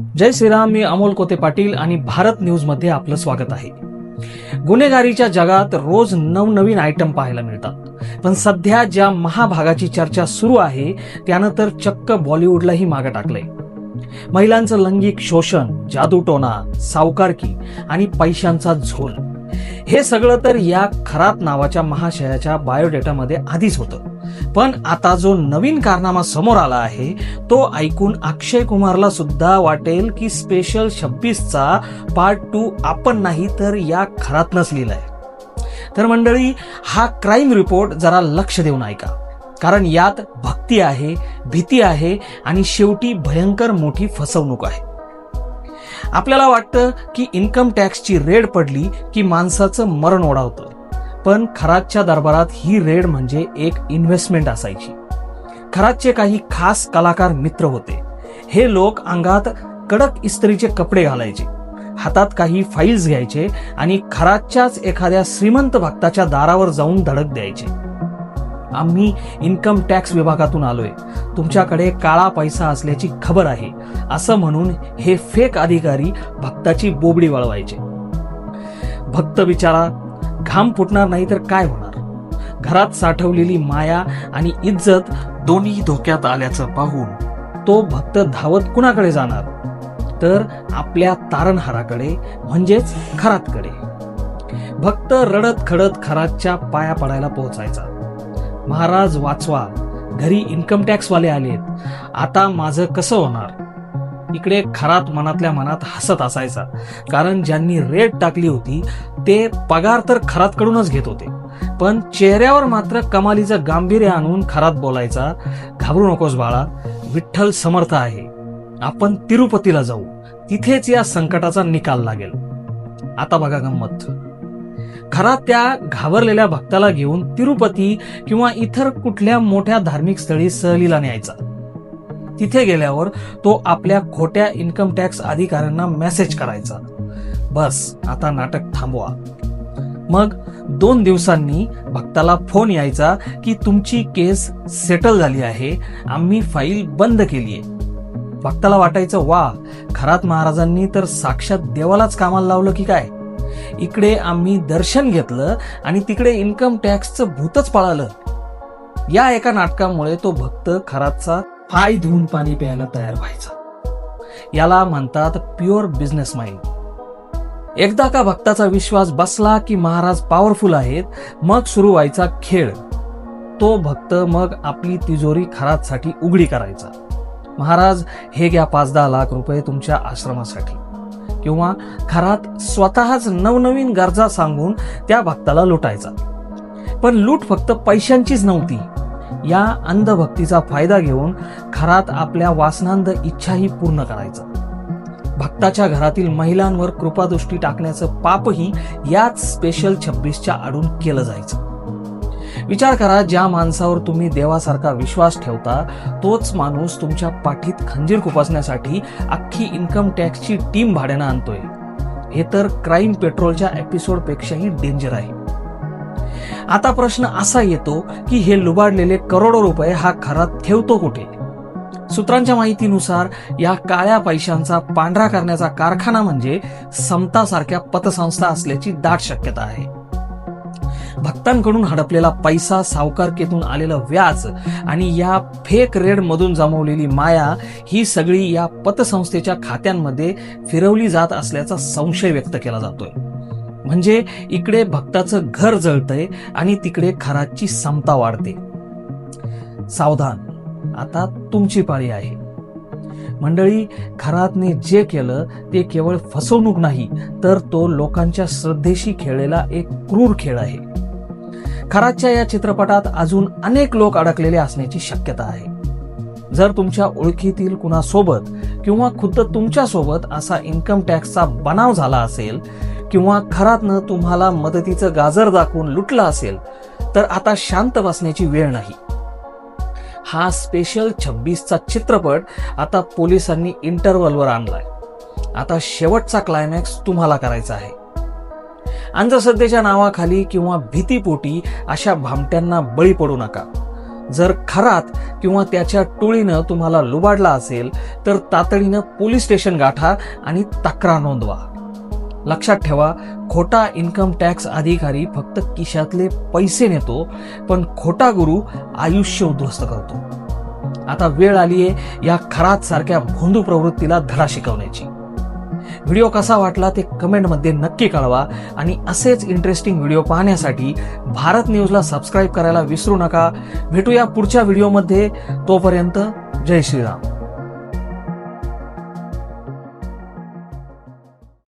जय श्रीराम. मी अमोल कोते पाटील आणि भारत न्यूज मध्ये आपलं स्वागत आहे. गुन्हेगारीच्या जगात रोज नवनवीन आयटम पाहायला मिळतात, पण सध्या ज्या महाभागाची चर्चा सुरू आहे त्यानं तर चक्क बॉलिवूडलाही मागे टाकलंय. महिलांचं लैंगिक शोषण, जादूटोणा, सावकारकी आणि पैशांचा झोल, हे सगळं तर या खरात नावाच्या महाशयाच्या बायोडेटामध्ये आधीच होतं. पण आता जो नवीन कारनामा समोर आला आहे तो ऐकून अक्षय कुमारला सुद्धा वाटेल की स्पेशल 26चा पार्ट 2 आपण नाही तर या खरातनंच लिहिलाय. तर मंडळी, हा क्राईम रिपोर्ट जरा लक्ष देऊन ऐका, कारण यात भक्ती आहे, भीती आहे आणि शेवटी भयंकर मोठी फसवणूक आहे. आपल्याला वाटतं की इन्कम टॅक्सची रेड पडली की माणसाचं मरण ओढावतं, पण खरातच्या दरबारात ही रेड म्हणजे एक इन्व्हेस्टमेंट असायची. खरातचे काही खास कलाकार मित्र होते. हे लोक अंगात कडक इस्त्रीचे कपडे घालायचे, हातात काही फाईल्स घ्यायचे आणि खरातच्याच एखाद्या श्रीमंत भक्ताच्या दारावर जाऊन धडक द्यायचे. आम्ही इन्कम टॅक्स विभागातून आलोय, तुमच्याकडे काळा पैसा असल्याची खबर आहे, असं म्हणून हे फेक अधिकारी भक्ताची बोबडी वळवायचे. भक्त बिचारा घाम फुटणार नाही तर काय होणार. घरात साठवलेली माया आणि इज्जत दोन्ही धोक्यात आल्याचं पाहून तो भक्त धावत कुणाकडे जाणार, तर आपल्या तारणहाराकडे म्हणजेच खरातकडे. भक्त रडत खडत खरातच्या पाया पडायला पोहोचायचा. महाराज वाचवा, घरी इन्कम टॅक्स वाले आलेत, आता माझं कसं होणार. इकडे खरात मनातल्या मनात हसत असायचा, कारण ज्यांनी रेट टाकली होती ते पगार तर खरातकडूनच घेत होते, पण चेहऱ्यावर मात्र कमालीचं गांभीर्य आणून खरात बोलायचा, घाबरू नकोस बाळा, विठ्ठल समर्थ आहे, आपण तिरुपतीला जाऊ, तिथेच या संकटाचा निकाल लागेल. आता बघा गंमत. खरात त्या घाबरलेल्या भक्ताला घेऊन तिरुपती किंवा इतर कुठल्या मोठ्या धार्मिक स्थळी सहलीला न्यायचा. तिथे गेल्यावर तो आपल्या खोट्या इन्कम टॅक्स अधिकाऱ्यांना मेसेज करायचा, बस आता नाटक थांबवा. मग 2 दिवसांनी भक्ताला फोन यायचा की तुमची केस सेटल झाली आहे, आम्ही फाईल बंद केलीये. भक्ताला वाटायचं, वा, खरात महाराजांनी तर साक्षात देवालाच कामाला लावलं की काय. इकडे आम्ही दर्शन घेतलं आणि तिकडे इन्कम टॅक्सचं भूतच पळालं. या एका नाटकामुळे तो भक्त खरातचा पाय धुवून पाणी प्यायला तयार व्हायचा. याला म्हणतात प्युअर बिझनेस माइंड. एकदा का भक्ताचा विश्वास बसला की महाराज पॉवरफुल आहेत, मग सुरू व्हायचा खेळ. तो भक्त मग आपली तिजोरी खरातसाठी उघडी करायचा. महाराज हे घ्या 5-10 लाख रुपये तुमच्या आश्रमासाठी, किंवा खरात स्वतःच नवनवीन गरजा सांगून त्या भक्ताला लुटायचा. पण लूट फक्त पैशांचीच नव्हती. या अंधभक्तीचा फायदा घेऊन खरात आपल्या वासनांध इच्छाही पूर्ण करायचा. भक्ताच्या घरातील महिलांवर कृपादृष्टी टाकण्याचं पापही याच स्पेशल 26च्या आडून केलं जायचं. विचार करा, ज्या माणसावर तुम्ही देवासारखा विश्वास ठेवता तोच माणूस तुमच्या पाठीत खंजीर खुपसण्यासाठी अख्खी इन्कम टॅक्सची टीम भाड्यानं आणतोय. हे तर क्राईम पेट्रोलच्या एपिसोड पेक्षाही डेंजर आहे. आता प्रश्न असा येतो की हे लुबाडलेले करोडो रुपये हा खरात ठेवतो कुठे. सूत्रांच्या माहितीनुसार या काळ्या पैशांचा पांढरा करण्याचा कारखाना म्हणजे समतासारख्या पतसंस्था असल्याची दाट शक्यता आहे. भक्तांकडून हडपलेला पैसा, सावकारकीतून आलेलं व्याज आणि या फेक रेड मधून जमवलेली माया, ही सगळी या पतसंस्थेच्या खात्यांमध्ये फिरवली जात असल्याचा संशय व्यक्त केला जातोय. म्हणजे इकडे भक्ताचं घर जळतंय आणि तिकडे खरातची समता वाढते. सावधान, आता तुमची पाळी आहे. मंडळी, खरातने जे केलं ते केवळ फसवणूक नाही, तर तो लोकांच्या श्रद्धेशी खेळलेला एक क्रूर खेळ आहे. खरातच्या या चित्रपटात अजून अनेक लोक अडकलेले असण्याची शक्यता आहे. जर तुमच्या ओळखीतील कुणासोबत किंवा खुद्द तुमच्यासोबत असा इन्कम टॅक्सचा बनाव झाला असेल, किंवा खरातनं तुम्हाला मदतीचं गाजर दाखवून लुटलं असेल, तर आता शांत बसण्याची वेळ नाही. हा स्पेशल 26चा चित्रपट आता पोलिसांनी इंटरव्हलवर आणलाय. आता शेवटचा क्लायमॅक्स तुम्हाला करायचा आहे. अंधश्रद्धेच्या नावाखाली किंवा भीतीपोटी अशा भामट्यांना बळी पडू नका. जर खरात किंवा त्याच्या टोळीनं तुम्हाला लुबाडला असेल तर तातडीनं पोलीस स्टेशन गाठा आणि तक्रार नोंदवा. लक्षात ठेवा, खोटा इन्कम टॅक्स अधिकारी फक्त खिशातले पैसे नेतो, पण खोटा गुरु आयुष्य उद्ध्वस्त करतो. आता वेळ आलीये या खरात सारख्या भोंदू प्रवृत्तीला धडा शिकवण्याची. व्हिडिओ कसा वाटला ते कमेंटमध्ये नक्की कळवा आणि असेच इंटरेस्टिंग व्हिडिओ पाहण्यासाठी भारत न्यूजला सबस्क्राईब करायला विसरू नका. भेटूया पुढच्या व्हिडिओमध्ये. तोपर्यंत जय श्रीराम.